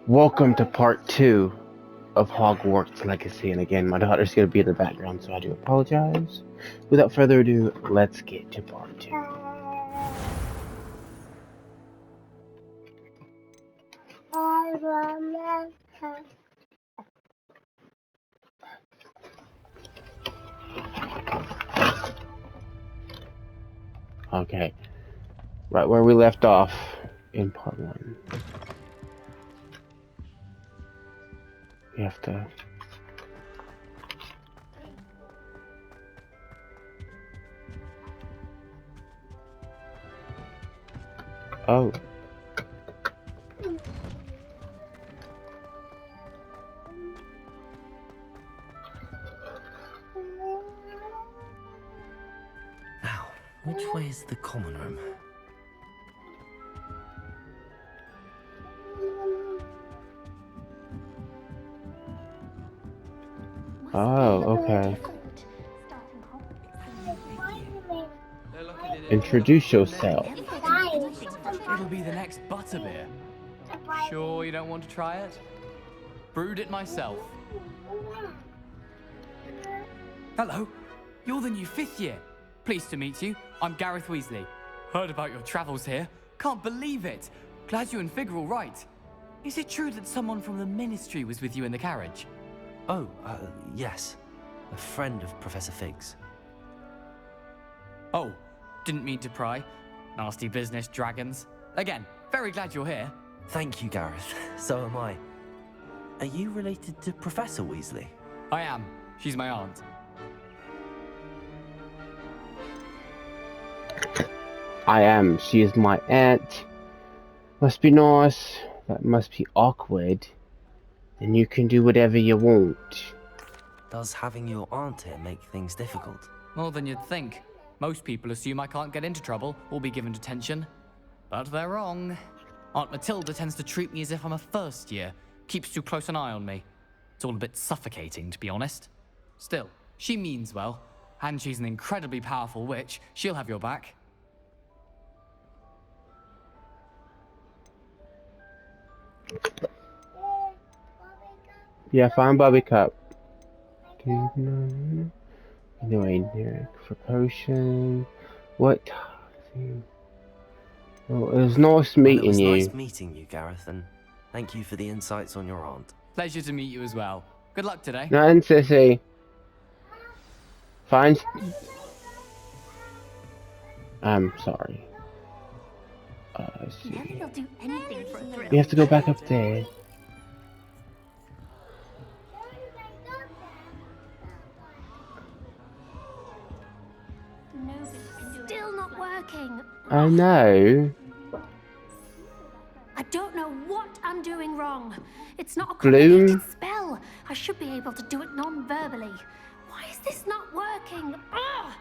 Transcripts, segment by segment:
Welcome to part 2 of Hogwarts Legacy, and again, my daughter's going to be in the background, so I do apologize. Without further ado, let's get to part 2. Okay, right where we left off in part 1. We have to... Oh. Now, which way is the common room? Oh, okay. Introduce yourself. It'll be the next butterbeer. Sure you don't want to try it? Brewed it myself. Hello, you're the new 5th year. Pleased to meet you. I'm Gareth Weasley. Heard about your travels here. Can't believe it. Glad you and Fig are all right. Is it true that someone from the Ministry was with you in the carriage? Oh, yes. A friend of Professor Fig's. Oh, didn't mean to pry. Nasty business, dragons. Again, very glad you're here. Thank you, Gareth. So am I. Are you related to Professor Weasley? I am. She's my aunt. I am. She is my aunt. Must be nice. That must be awkward. Then you can do whatever you want. Does having your aunt here make things difficult? More than you'd think. Most people assume I can't get into trouble or be given detention. But they're wrong. Aunt Matilda tends to treat me as if I'm a first year. Keeps too close an eye on me. It's all a bit suffocating, to be honest. Still, she means well. And she's an incredibly powerful witch. She'll have your back. Yeah, find Bobby Cup. Anyway, for potion. What? Well, it was nice Well, it meeting was you. nice meeting you, Gareth, and thank you for the insights on your aunt. Pleasure to meet you as well. Good luck today. Nothing, sissy. Fine. I'm sorry. Let's see. He'll do anything for a thrill. We have to go back up there. Still not working. I know. I don't know what I'm doing wrong. It's not a Bloom. complicated spell. I should be able to do it non-verbally. Why is this not working? Ugh!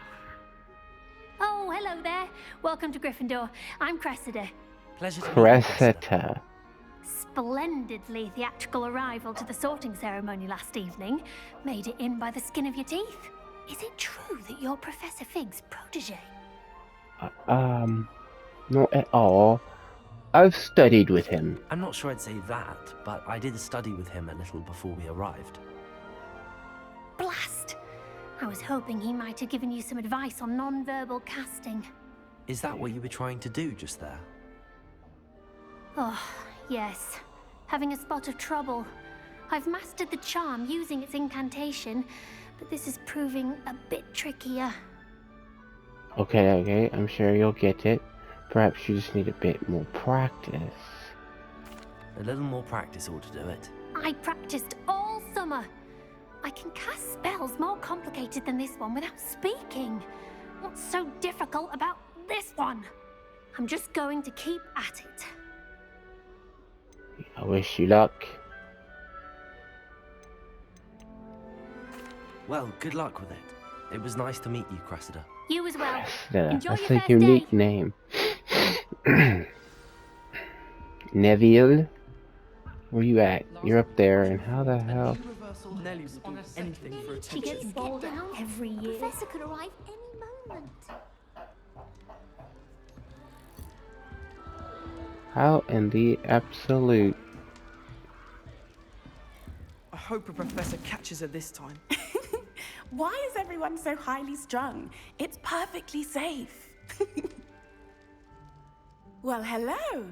Oh, hello there. Welcome to Gryffindor. I'm Cressida. Pleasure to meet you, Cressida. Cressida. Splendidly theatrical arrival to the sorting ceremony last evening. Made it in by the skin of your teeth. Is it true that you're Professor Fig's protege? Not at all. I've studied with him. I'm not sure I'd say that, but I did study with him a little before we arrived. Blast! I was hoping he might have given you some advice on non-verbal casting. Is that what you were trying to do just there? Oh, yes. Having a spot of trouble. I've mastered the charm using its incantation, but this is proving a bit trickier. Okay, I'm sure you'll get it. Perhaps you just need a bit more practice. A little more practice ought to do it. I practiced all summer. I can cast spells more complicated than this one without speaking. What's so difficult about this one? I'm just going to keep at it. I wish you luck. Well, good luck with it. It was nice to meet you, Cressida. You as well. Cressida. Enjoy That's your a first unique day. name. Neville? Where you at? You're up there, and how the hell? Nelly would do anything for She attention. gets bowled out every year. Professor could arrive any moment. How in the absolute hope a professor catches her this time. Why is everyone so highly strung? It's perfectly safe. Well, hello.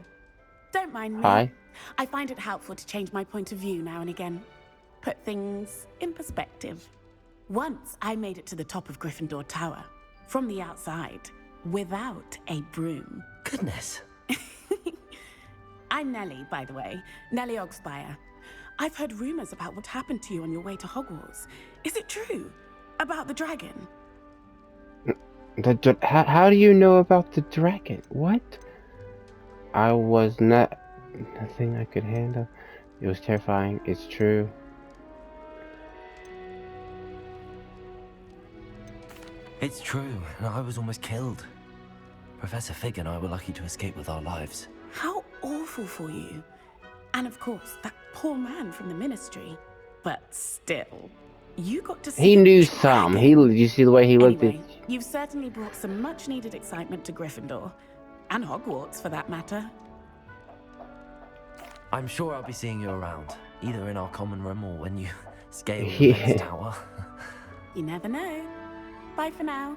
Don't mind me. Hi. I find it helpful to change my point of view now and again. Put things in perspective. Once I made it to the top of Gryffindor Tower, from the outside, without a broom. Goodness. I'm Nellie, by the way. Nellie Ogspire. I've heard rumors about what happened to you on your way to Hogwarts. Is it true? About the dragon? How do you know about the dragon? What? I was not... Nothing I could handle. It was terrifying. It's true. It's true, and I was almost killed. Professor Fig and I were lucky to escape with our lives. How awful for you. And of course, that poor man from the ministry. But still, you got to see He the knew dragon. some. You see the way he looked Anyway, at... you've certainly brought some much-needed excitement to Gryffindor. And Hogwarts, for that matter. I'm sure I'll be seeing you around, either in our common room or when you scale the Yeah. next tower. You never know. Bye for now.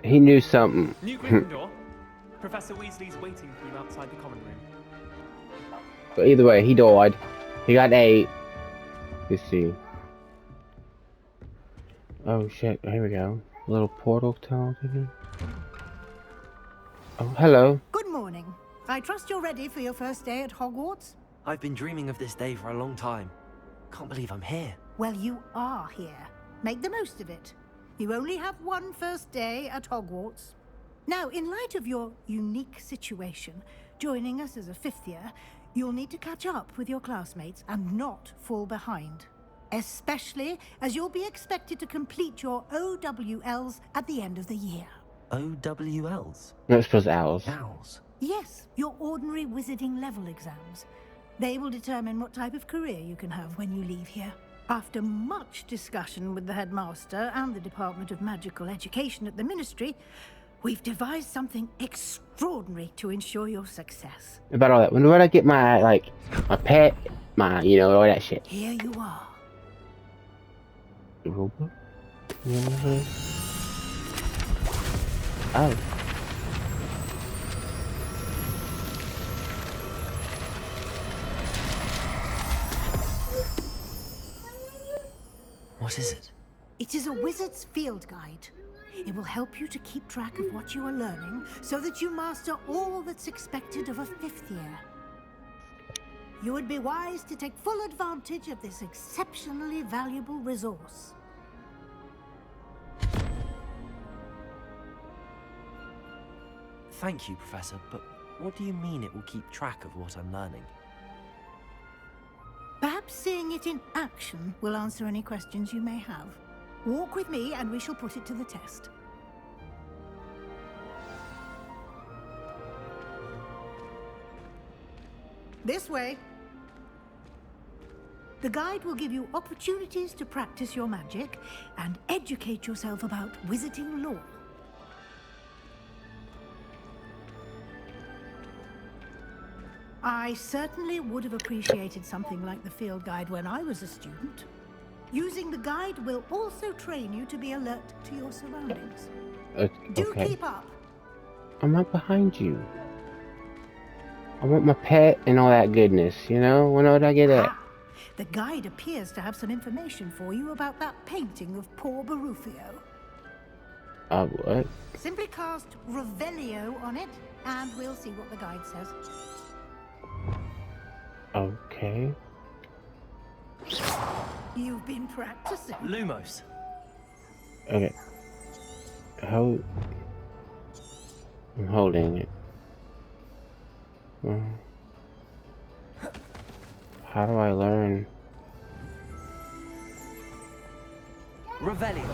He knew something. New Gryffindor. Professor Weasley's waiting for you outside the common room. But either way, he died. He got 8. Let's see. Oh shit, here we go. Little portal tunnel thingy. Oh, hello. Good morning. I trust you're ready for your first day at Hogwarts? I've been dreaming of this day for a long time. Can't believe I'm here. Well, you are here. Make the most of it. You only have one first day at Hogwarts. Now, in light of your unique situation, joining us as a 5th year, you'll need to catch up with your classmates and not fall behind. Especially as you'll be expected to complete your OWLs at the end of the year. OWLs? No, it's supposed to owls. Owls? Yes, your ordinary wizarding level exams. They will determine what type of career you can have when you leave here. After much discussion with the headmaster and the Department of Magical Education at the Ministry, we've devised something extraordinary to ensure your success. About all that. When would I get my, like, my pet, my, you know, all that shit? Here you are. Robot? Oh. What is it? It is a wizard's field guide. It will help you to keep track of what you are learning so that you master all that's expected of a 5th year. You would be wise to take full advantage of this exceptionally valuable resource. Thank you, Professor, but what do you mean it will keep track of what I'm learning? Perhaps seeing it in action will answer any questions you may have. Walk with me and we shall put it to the test. This way. The guide will give you opportunities to practice your magic and educate yourself about wizarding lore. I certainly would have appreciated something like the field guide when I was a student. Using the guide will also train you to be alert to your surroundings. Do Okay. keep up. I'm right behind you. I want my pet and all that goodness, you know? When would I get that? Ah, the guide appears to have some information for you about that painting of poor Barufio. What? Simply cast Revelio on it, and we'll see what the guide says. Okay. You've been practicing. Lumos. Okay. How... I'm holding it. How do I learn? Revelio.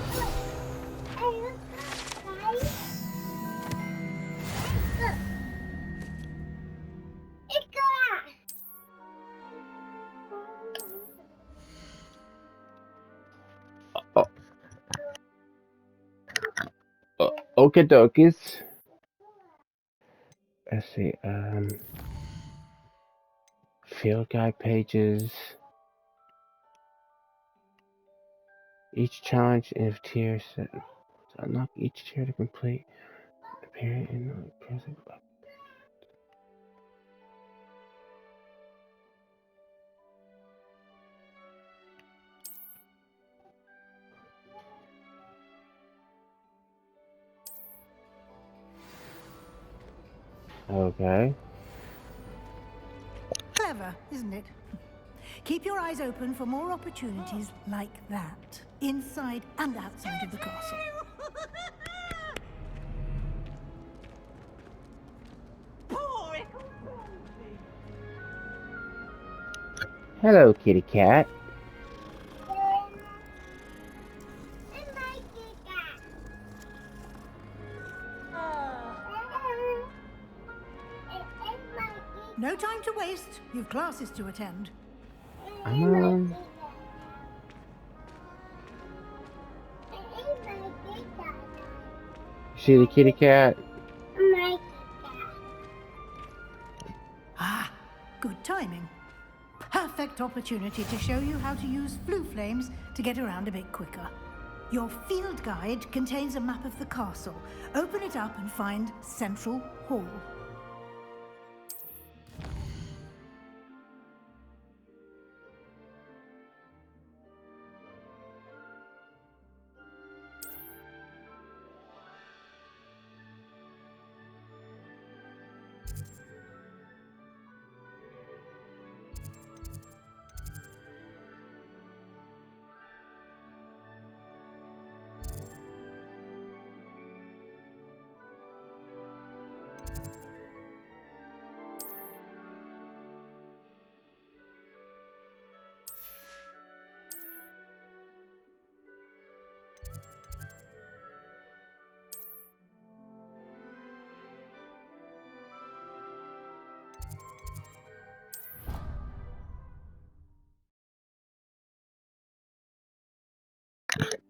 Okay, dokies. Let's see, field guide pages. Each challenge in a tier set to unlock each tier to complete appearing in the present. Okay. Clever, isn't it? Keep your eyes open for more opportunities like that, inside and outside of the castle. Hello, kitty cat. No time to waste. You've classes to attend. See the kitty cat? Ah, good timing. Perfect opportunity to show you how to use flue flames to get around a bit quicker. Your field guide contains a map of the castle. Open it up and find Central Hall.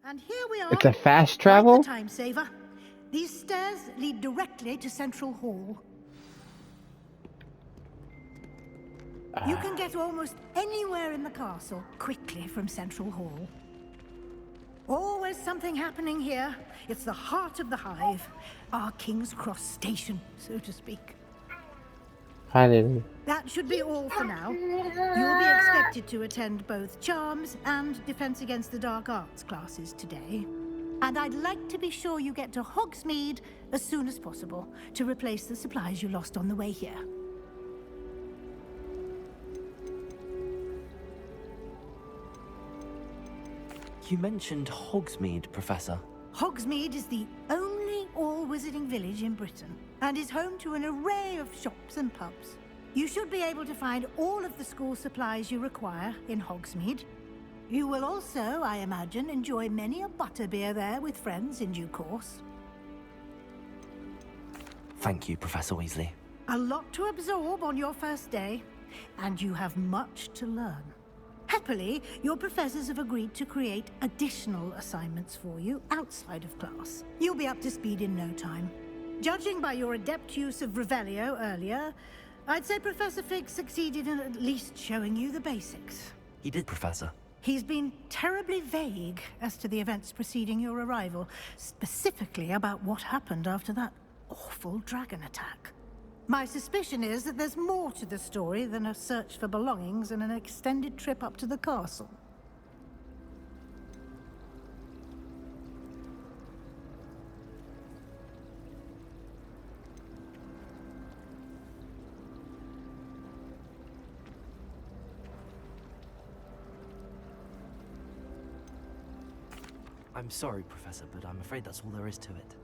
And here we are. It's a fast Quite travel? the time saver. These stairs lead directly to Central Hall. You can get almost anywhere in the castle quickly from Central Hall. Always something happening here. It's the heart of the hive. Our King's Cross station, so to speak. Hi, Lily. That should be all for now. You'll be expected to attend both Charms and Defense Against the Dark Arts classes today. And I'd like to be sure you get to Hogsmeade as soon as possible to replace the supplies you lost on the way here. You mentioned Hogsmeade, Professor. Hogsmeade is the only all-wizarding village in Britain and is home to an array of shops and pubs. You should be able to find all of the school supplies you require in Hogsmeade. You will also, I imagine, enjoy many a butterbeer there with friends in due course. Thank you, Professor Weasley. A lot to absorb on your first day, and you have much to learn. Happily, your professors have agreed to create additional assignments for you outside of class. You'll be up to speed in no time. Judging by your adept use of Revelio earlier, I'd say Professor Fig succeeded in at least showing you the basics. He did, Professor. He's been terribly vague as to the events preceding your arrival, specifically about what happened after that awful dragon attack. My suspicion is that there's more to the story than a search for belongings and an extended trip up to the castle. I'm sorry, Professor, but I'm afraid that's all there is to it.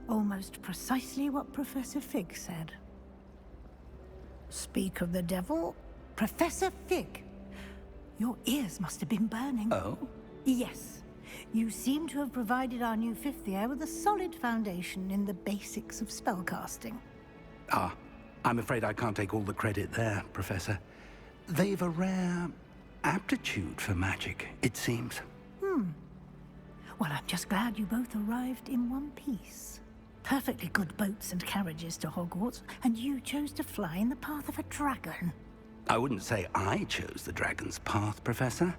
Almost precisely what Professor Fig said. Speak of the devil, Professor Fig. Your ears must have been burning. Oh? Yes. You seem to have provided our new fifth year with a solid foundation in the basics of spellcasting. Ah, I'm afraid I can't take all the credit there, Professor. They've a rare aptitude for magic, it seems. Well, I'm just glad you both arrived in one piece. Perfectly good boats and carriages to Hogwarts, and you chose to fly in the path of a dragon. I wouldn't say I chose the dragon's path, Professor.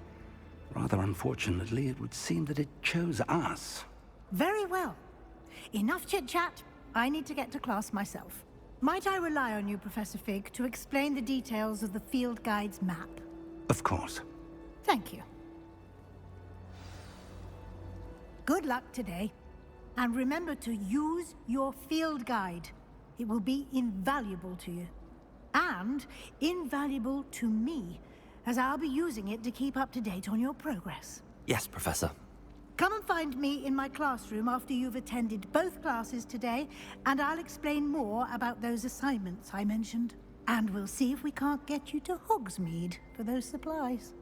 Rather unfortunately, it would seem that it chose us. Very well. Enough chit-chat. I need to get to class myself. Might I rely on you, Professor Fig, to explain the details of the field guide's map? Of course. Thank you. Good luck today. And remember to use your field guide. It will be invaluable to you. And invaluable to me, as I'll be using it to keep up to date on your progress. Yes, Professor. Come and find me in my classroom after you've attended both classes today, and I'll explain more about those assignments I mentioned. And we'll see if we can't get you to Hogsmeade for those supplies.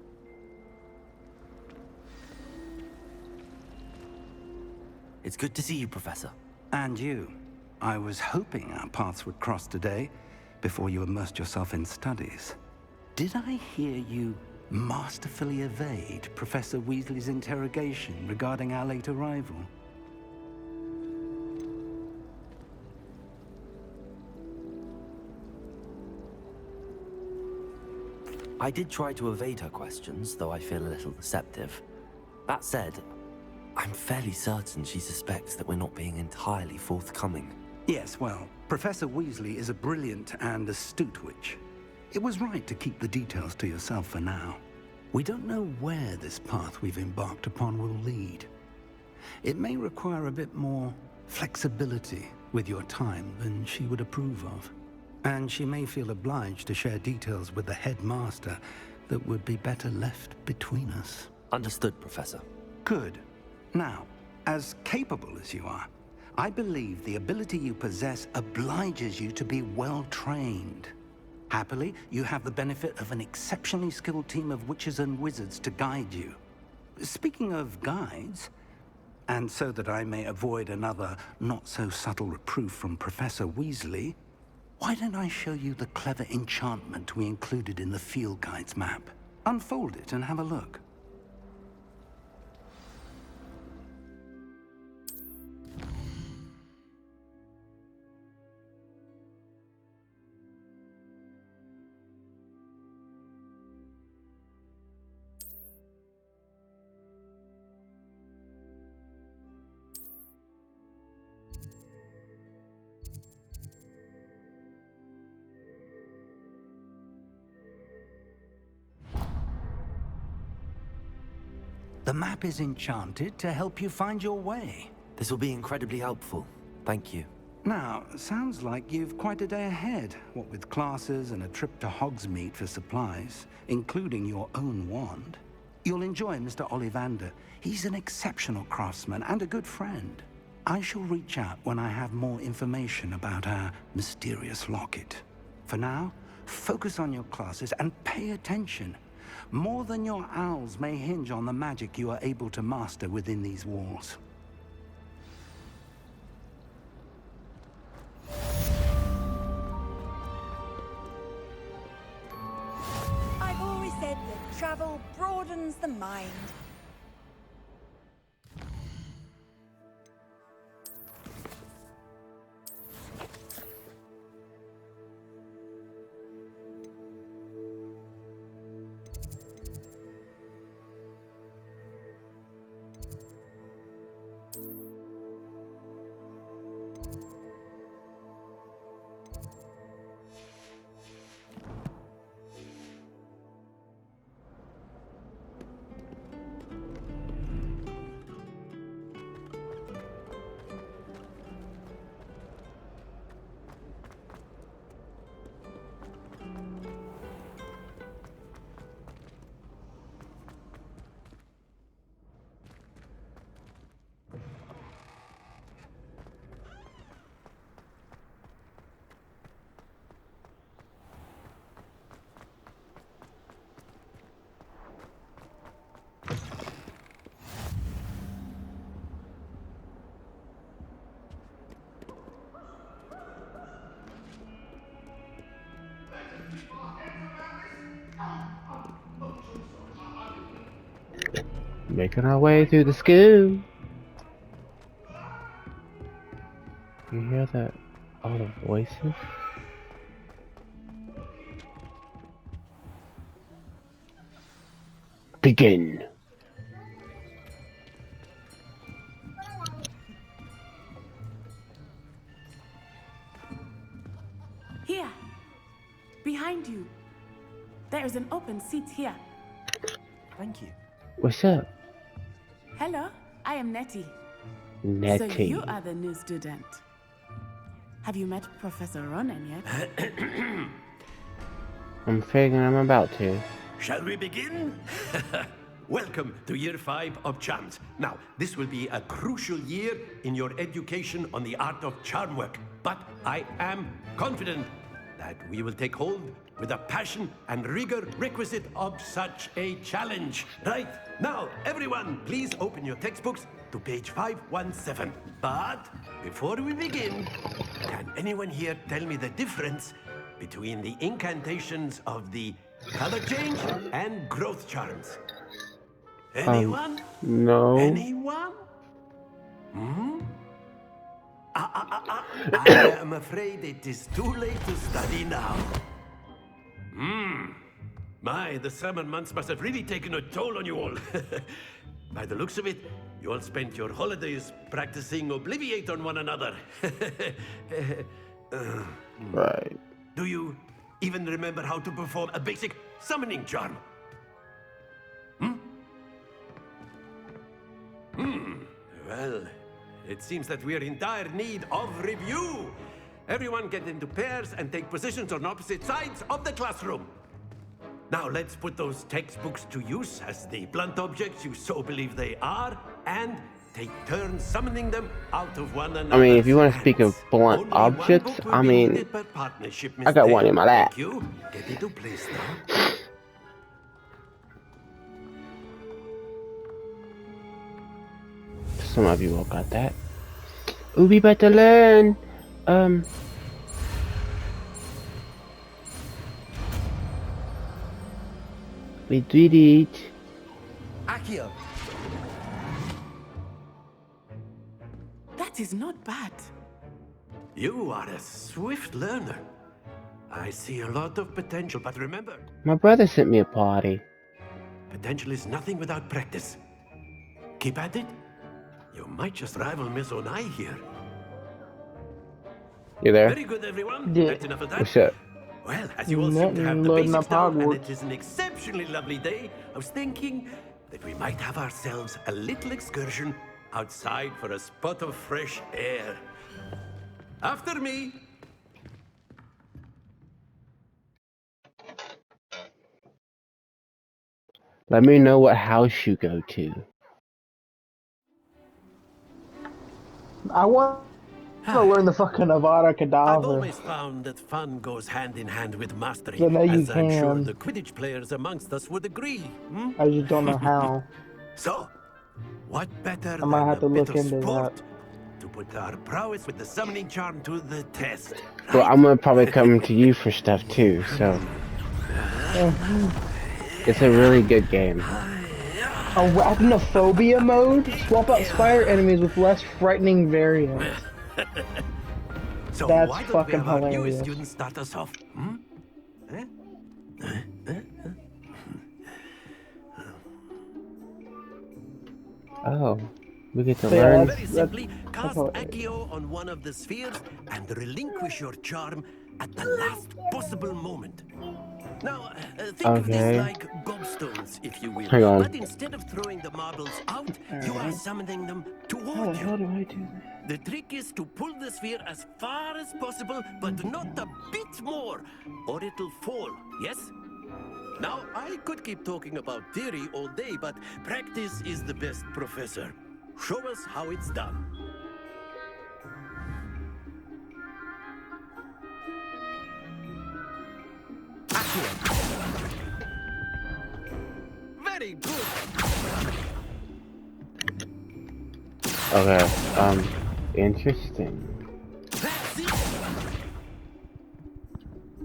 It's good to see you, Professor. And you. I was hoping our paths would cross today, before you immersed yourself in studies. Did I hear you masterfully evade Professor Weasley's interrogation regarding our late arrival? I did try to evade her questions, though I feel a little deceptive. That said, I'm fairly certain she suspects that we're not being entirely forthcoming. Yes, well, Professor Weasley is a brilliant and astute witch. It was right to keep the details to yourself for now. We don't know where this path we've embarked upon will lead. It may require a bit more flexibility with your time than she would approve of. And she may feel obliged to share details with the headmaster that would be better left between us. Understood, Professor. Good. Now, as capable as you are, I believe the ability you possess obliges you to be well-trained. Happily, you have the benefit of an exceptionally skilled team of witches and wizards to guide you. Speaking of guides, and so that I may avoid another not-so-subtle reproof from Professor Weasley, why don't I show you the clever enchantment we included in the field guide's map? Unfold it and have a look. The map is enchanted to help you find your way. This will be incredibly helpful. Thank you. Now, sounds like you've quite a day ahead, what with classes and a trip to Hogsmeade for supplies, including your own wand. You'll enjoy Mr. Ollivander. He's an exceptional craftsman and a good friend. I shall reach out when I have more information about our mysterious locket. For now, focus on your classes and pay attention. More than your owls may hinge on the magic you are able to master within these walls. I've always said that travel broadens the mind. Making our way through the school. You hear that? All the voices? Begin. Behind you. There is an open seat here. Thank you. What's up? Hello, I am Nettie. So Nettie. you are the new student. Have you met Professor Ronan yet? I'm figuring I'm about to. Shall we begin? Welcome to Year 5 of Charms. Now, this will be a crucial year in your education on the art of charm work. But I am confident that we will take hold with the passion and rigor requisite of such a challenge. Right, now, everyone, please open your textbooks to page 517. But before we begin, can anyone here tell me the difference between the incantations of the color change and growth charms? Anyone? No. Anyone? Hmm? I am afraid it is too late to study now. My, the summer months must have really taken a toll on you all. By the looks of it, you all spent your holidays practicing Obliviate on one another. Right. Do you even remember how to perform a basic summoning charm? Well, it seems that we are in dire need of review. Everyone get into pairs and take positions on opposite sides of the classroom. Now let's put those textbooks to use as the blunt objects you so believe they are, and take turns summoning them out of one another. I mean, if you want to speak of blunt objects, I mean, I got one in my lap. Thank you. Get into place now. Some of you all got that. Ooh, we better learn. We did it. Accio. That is not bad. You are a swift learner. I see a lot of potential, but remember, My brother sent me a party. potential is nothing without practice. Keep at it. You might just rival Miss Onai here. You there? Very good, everyone. Yeah. That's enough of that. What's up? Well, as you all seem to have the Loading basics up down, and Hogwarts. it is an exceptionally lovely day, I was thinking that we might have ourselves a little excursion outside for a spot of fresh air. After me. Let me know what house you go to. I want to learn the fucking Avada I've Kedavra. always found that fun goes hand in hand with mastery, I know you as I'm sure can. the Quidditch players amongst us would agree. I just don't know how. So, what better I might than have to a bit look of into sport to put our prowess with the summoning charm to the test? Well, I'm gonna probably come to you for stuff too, so it's a really good game. Arachnophobia mode? Swap out spider enemies with less frightening variants. So That's why don't fucking we have our newest hilarious. student start us off? Oh, we get to Yeah, learn. Very simply, cast how it Accio on one of the spheres and relinquish your charm at the last possible moment. Now, think of Okay. this like gobstones, if you will. Hang on. But instead of throwing the marbles out, you are summoning them How the toward hell you. do I do that? The trick is to pull the sphere as far as possible, but not a bit more, or it'll fall, yes? Now, I could keep talking about theory all day, but practice is the best professor. Show us how it's done. Very good. Okay, interesting. That's it.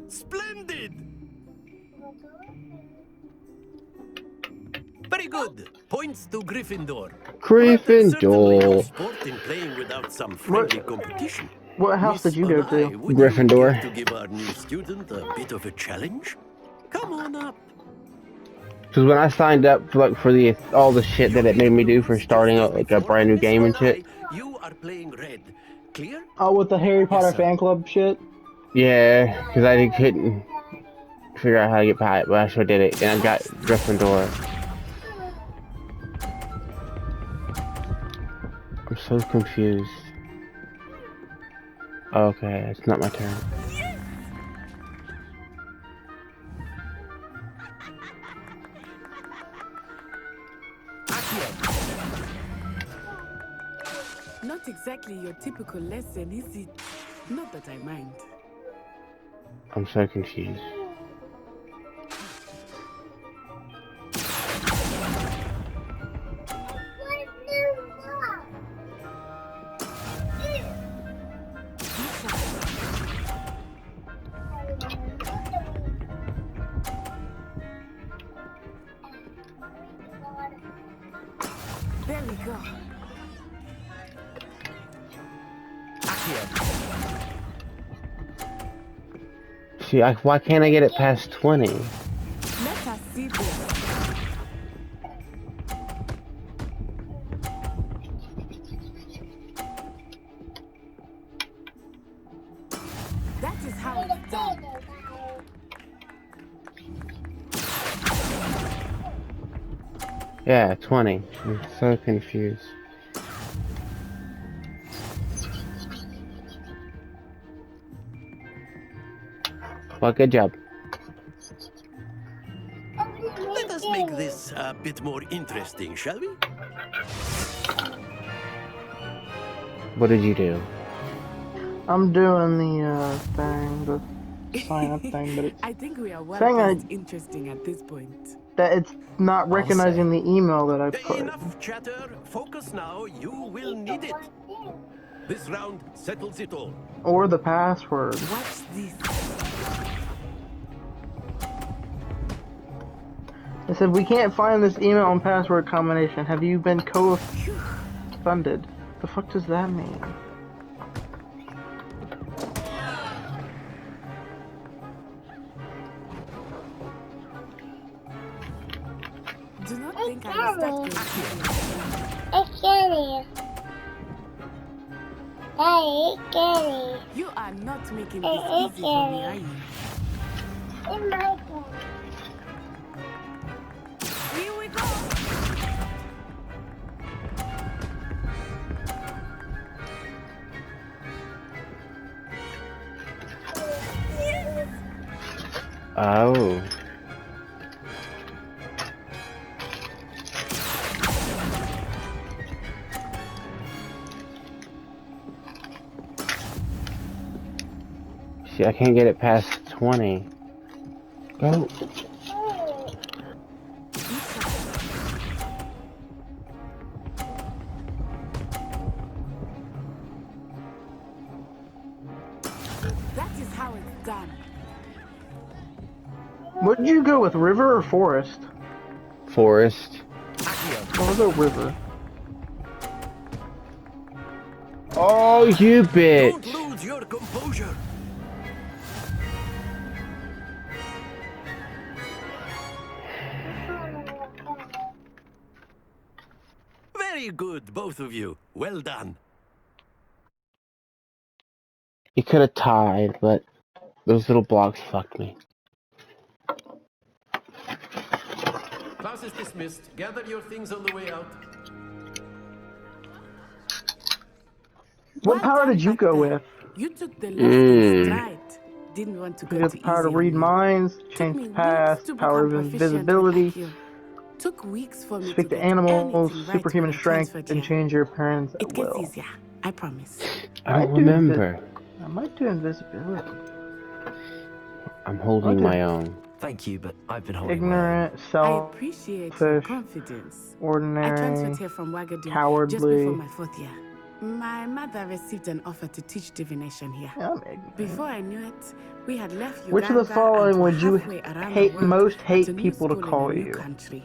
Splendid. Very good. Points to Gryffindor. But there's certainly no Gryffindor. sport in playing without some friendly competition. What house Miss did you go Onai, to? would you Gryffindor. care to give our new student a bit of a challenge? Come on up. Because when I signed up for, like, for the all the shit that it made me do for starting like a brand new game and shit. You are playing red. Clear? Oh, with the Harry Potter sir. fan club shit? Yeah, because I couldn't. figure out how to get past it, but I sure did it. And I got Gryffindor. I'm so confused. Okay, it's not my turn. Not exactly your typical lesson, is it? Not that I mind. I'm so confused. There we go. See, why can't I get it past 20? Let us see this. That is how it's done. Yeah, 20. I'm so confused. Well, good job. Let us make this a bit more interesting, shall we? What did you do? I'm doing the thing, the sign up thing, but it's I think we are well saying past interesting at this point. that it's not recognizing the email that I put. Enough chatter. Focus now. You will need it. This round settles it all. Or the password. Watch this. It said, we can't find this email and password combination. Have you been co-funded? The fuck does that mean? Do not think I will start going. You are not making this easy for me, are you? Here we go. Oh. See, I can't get it past 20. Go. That is how it's done. Would you go with river or forest? Forest. I'll go river. Oh, you bitch! Don't lose your composure. Very good, both of you. Well done. You could have tied, but those little blocks fucked me. Class is dismissed. Gather your things on the way out. What power did you go with? You took the lesson in stride. Didn't want to go You got too the power to easy read on me. minds, Took change me the past, weeks to power of become proficient with invisibility, Accio. Took weeks for me to speak to get animals, anything right superhuman when I strength, transferred and here. change your appearance at It gets will. easier, I promise. I don't remember. I might do invisibility. I'm holding my own. Thank you, but I've been holding Ignorant, I appreciate your selfish, confidence. I ordinary, transferred here from Wagadu just before cowardly. my 4th year. My mother received an offer to teach divination here. Yeah, I'm ignorant. Before I knew it, we had left Uganda Which of the following and would you halfway around the world most at hate a new people to school call in a new you? country.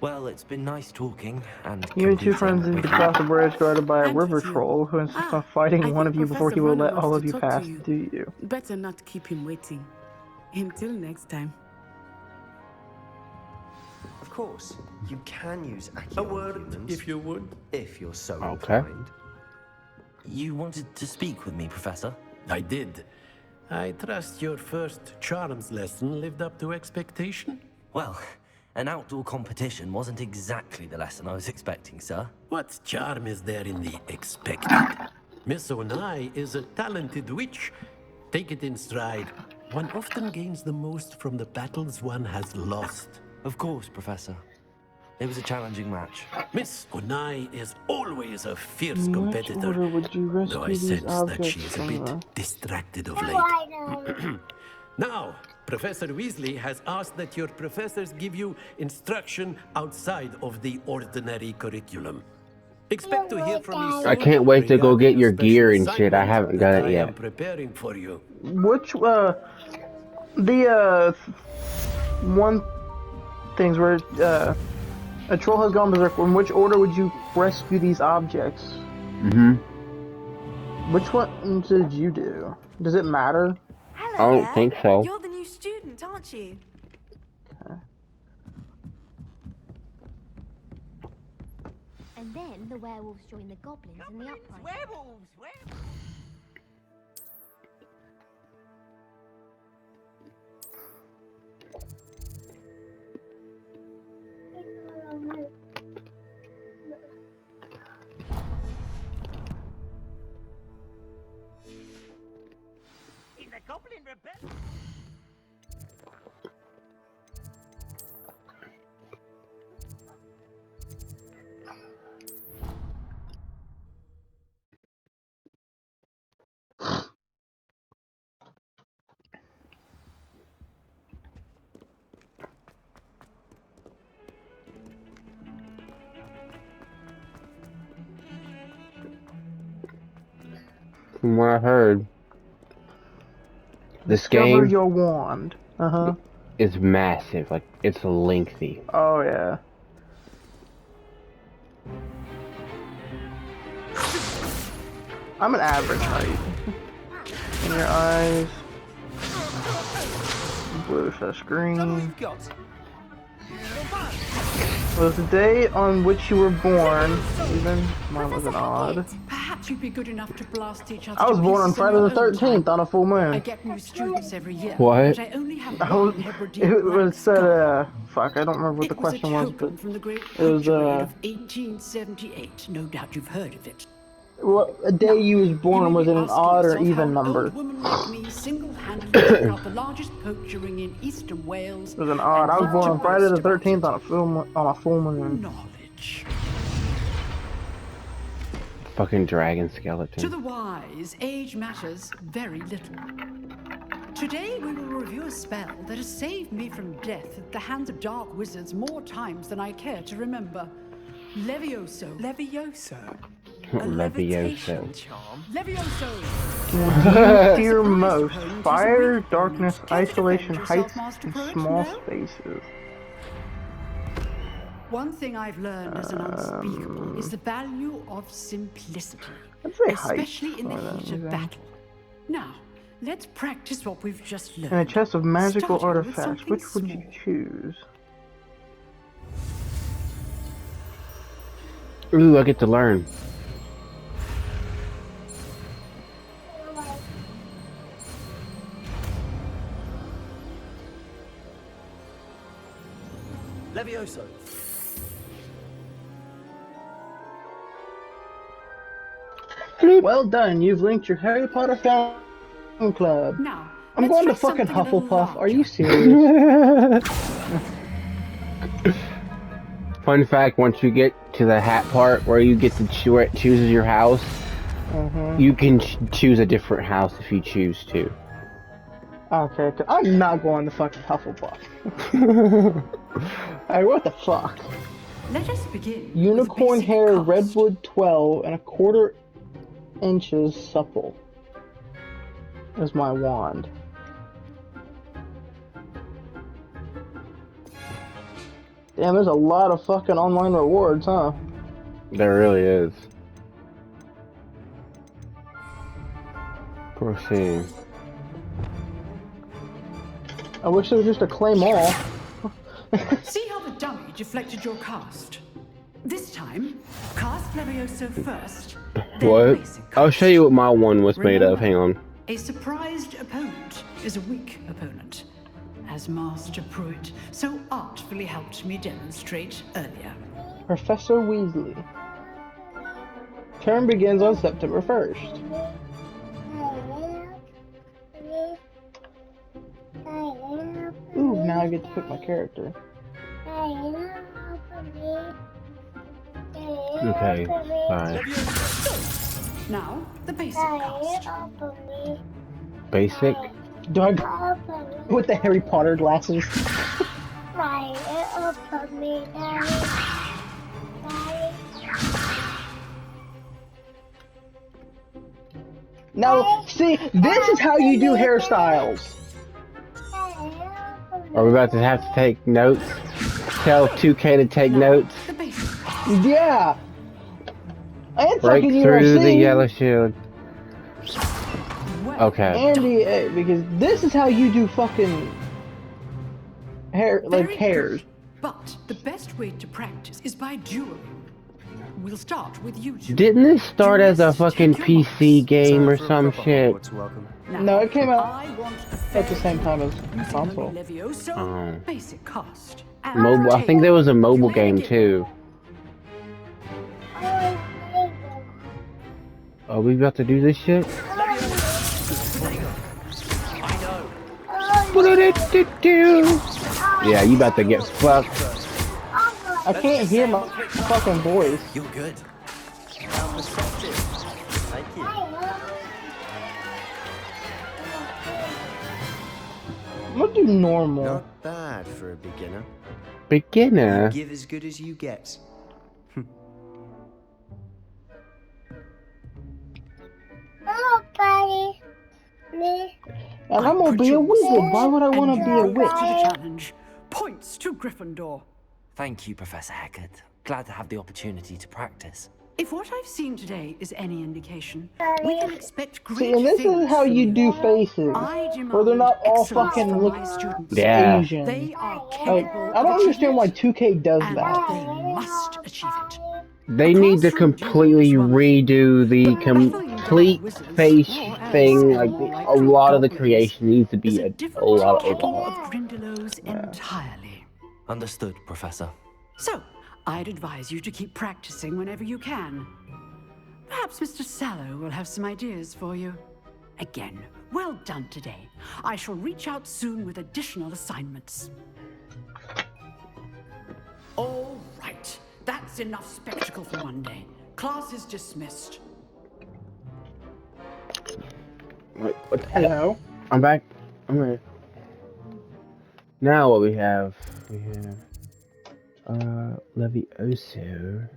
Well, it's been nice talking and You and two competing friends need with to you. cross a bridge guarded by a And river with you. troll who insists on I fighting one think of you before Professor he will Vernon let all wants of to you talk pass. to you. Do you? Better not keep him waiting. Until next time. course. You can use A word, if you would. if you're so Okay. inclined. You wanted to speak with me, Professor? I did. I trust your first charms lesson lived up to expectation? Well, an outdoor competition wasn't exactly the lesson I was expecting, sir. What charm is there in the expected? Miss Onai is a talented witch. Take it in stride. One often gains the most from the battles one has lost. Of course, Professor. It was a challenging match. Miss Onai is always a fierce In which competitor, order would you rescue though I these sense that she objects is a from bit the... distracted of late. Now, Professor Weasley has asked that your professors give you instruction outside of the ordinary curriculum. Expect to hear from me soon. I can't wait to go regarding get a your special gear and shit. I assignment haven't that done it I am yet. preparing for you. Which, one things where, a troll has gone berserk. In which order would you rescue these objects? Mm-hmm. Which one did you do? Does it matter? Hello I don't there. think so. You're the new student, aren't you? And then the werewolves join the goblins in the uprising. Werewolves! In the Goblin Rebellion. From what I heard, this Discover game your wand. is massive. Like, it's lengthy. Oh, yeah. I'm an average height. In your eyes. Bluish as green. Was the day on which you were born even? Mine wasn't odd. Perhaps you'd be good enough to blast each other. I was born on Friday the 13th on a full I moon. get new students every year. What? But I only have I was, one it was fuck, I don't remember what the question was, but from the great it was of 1878. No doubt you've heard of it. what a day you was born was in an odd or even number. A woman like me single-handedly took out the largest poacher ring in eastern Wales. It was an odd. I was born on Friday the 13th on a full moon. Knowledge. Fucking dragon To skeleton. the wise, age matters very little. Today we will review a spell that has saved me from death at the hands of dark wizards more times than I care to remember. Levioso. Levioso? Levioso. Levioso! What do you fear most? Fire, darkness, isolation, heights, and small spaces. One thing I've learned as an unspeakable is the value of simplicity, I'd say especially heights in the more than heat of anything. battle. Now, let's practice what we've just learned. In a chest of magical Starting with artifacts, something which would you choose? Ooh, I get to learn. Levioso. Well done, you've linked your Harry Potter fan club. Now, I'm let's going to try fucking something a little Hufflepuff. Are you serious? Fun fact, once you get to the hat part where you get to where it chooses your house, you can choose a different house if you choose to. Okay, I'm not going to fucking Hufflepuff. Hey, what the fuck? Let us begin. Unicorn hair, redwood 12, and a quarter inches supple is my wand. Damn, there's a lot of fucking online rewards, huh? There really is. Proceed. I wish there was just a claim all. See how the dummy deflected your cast. This time, cast Levioso first. What? I'll show you what my one was made of. Hang on. A surprised opponent is a weak opponent, as Master Pruitt so artfully helped me demonstrate earlier. Professor Weasley. Term begins on September 1st. Ooh, now I get to pick my character. Okay, fine. Now, the basic cast. Basic? Do I go with the Harry Potter glasses? Now, see, this is how you do hairstyles. Are we about to have to take notes? Tell 2K to take notes? Yeah. And Break fucking through UFC. the yellow shield. Okay. Andy, because this is how you do fucking hair, like hairs. But the best way to practice is by dueling. We'll start with you two. Didn't this start as a fucking PC game or some shit? No, it came out at the same time as console. Oh. Basic cast. Mobile. I think there was a mobile game too. Are we about to do this shit? Yeah, you about to get fucked. I can't hear my fucking voice. You're good. Thank you. I'm gonna do normal. Not bad for a beginner. Beginner? You give as good as you get. And I'm gonna be a wizard. Why would I want to be a witch? Challenge. Points to Gryffindor. Thank you, Professor Hecat. Glad to have the opportunity to practice. If what I've seen today is any indication, we can expect great See, and this is how you do faces, where they're not all fucking look Asian. They are Like, I don't understand why 2K does that. They must achieve it. They need to completely redo the complete face thing. Like a lot of the creation needs to be a lot of overhaul. Entirely. Understood, Professor. So, I'd advise you to keep practicing whenever you can. Perhaps Mr. Sallow will have some ideas for you. Again, well done today. I shall reach out soon with additional assignments. All right. That's enough spectacle for one day. Class is dismissed. Wait, what the Hello? I'm back. I'm ready. Now what we have Levioso.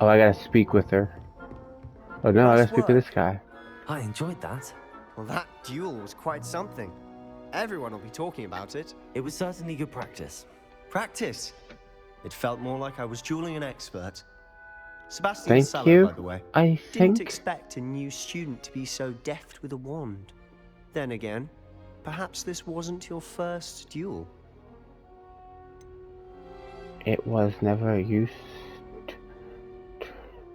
Oh, I gotta speak with her. Oh no, I gotta speak to this guy. I enjoyed that. Well, that duel was quite something. Everyone will be talking about it. It was certainly good practice. Practice? It felt more like I was dueling an expert. Sebastian Thank Sallow, you. by the way, I didn't think expect a new student to be so deft with a wand. Then again, perhaps this wasn't your first duel. it was never used.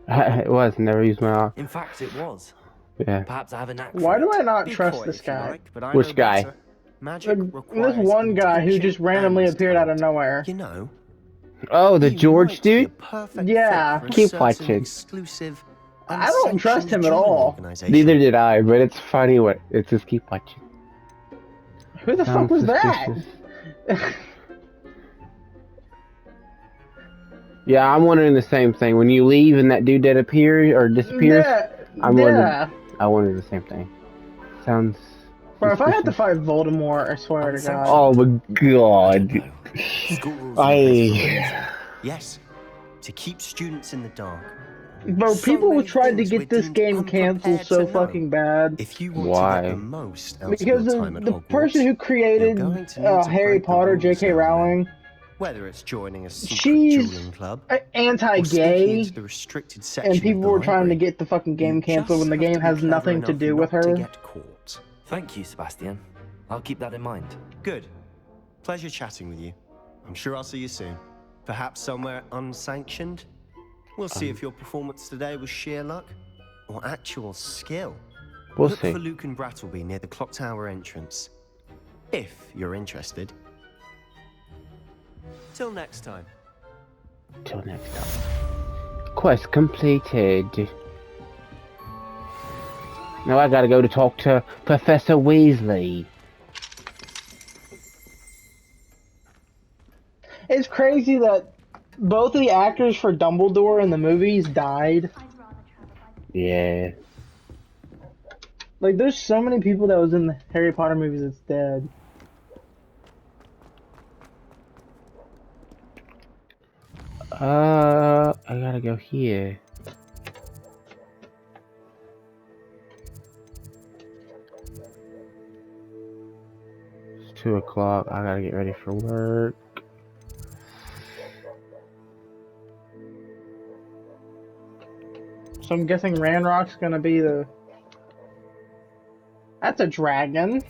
It was never used my. In fact, it was. Yeah. Perhaps I have a knack for Why it. do I not Be trust coy this if you guy? like, but I Which know guy? better. Magic This requires one guy who just intention randomly and appeared out of talent. nowhere. You know, Oh, the he George might be a dude? perfect Yeah. fit for a Keep certain watching. exclusive and I don't trust sanctioned him at dueling all. organization. Neither did I, but it's funny what it's just keep watching. Who the fuck Sounds was that? suspicious. Yeah, I'm wondering the same thing. When you leave and that dude that appears or disappears, Yeah, I'm yeah. wondering. I wondered the same thing. Sounds. Bro, if I had to suspicious. fight Voldemort, I swear to God. Oh my God. School rules are in place for a I. reason. Yes, to keep students in the dark. Bro, So people many tried to things we're get this deemed game canceled unprepared so to know. fucking bad. If you want Why? to get the most out Because of your time of at the Hogwarts, person who created you're going to need to Harry break the Potter, rules J.K. now and then. Rowling, Whether it's joining a secret She's dueling club, or sneaking anti-gay, into the restricted section and people of the were trying to library, get the fucking game You canceled when just the have game to be has clever nothing to enough do with not to her. get caught. Thank you, Sebastian. I'll keep that in mind. Good. Pleasure chatting with you. I'm sure I'll see you soon. Perhaps somewhere unsanctioned? We'll see if your performance today was sheer luck or actual skill. We'll Look see. for Luke and Brattleby near the clock tower entrance. If you're interested. Till next time. Till next time. Quest completed. Now I gotta go to talk to Professor Weasley. It's crazy that both of the actors for Dumbledore in the movies died. Yeah. Like, there's so many people that was in the Harry Potter movies that's dead. I gotta go here. It's 2 o'clock. I gotta get ready for work. So I'm guessing Ranrock's gonna be the... That's a dragon.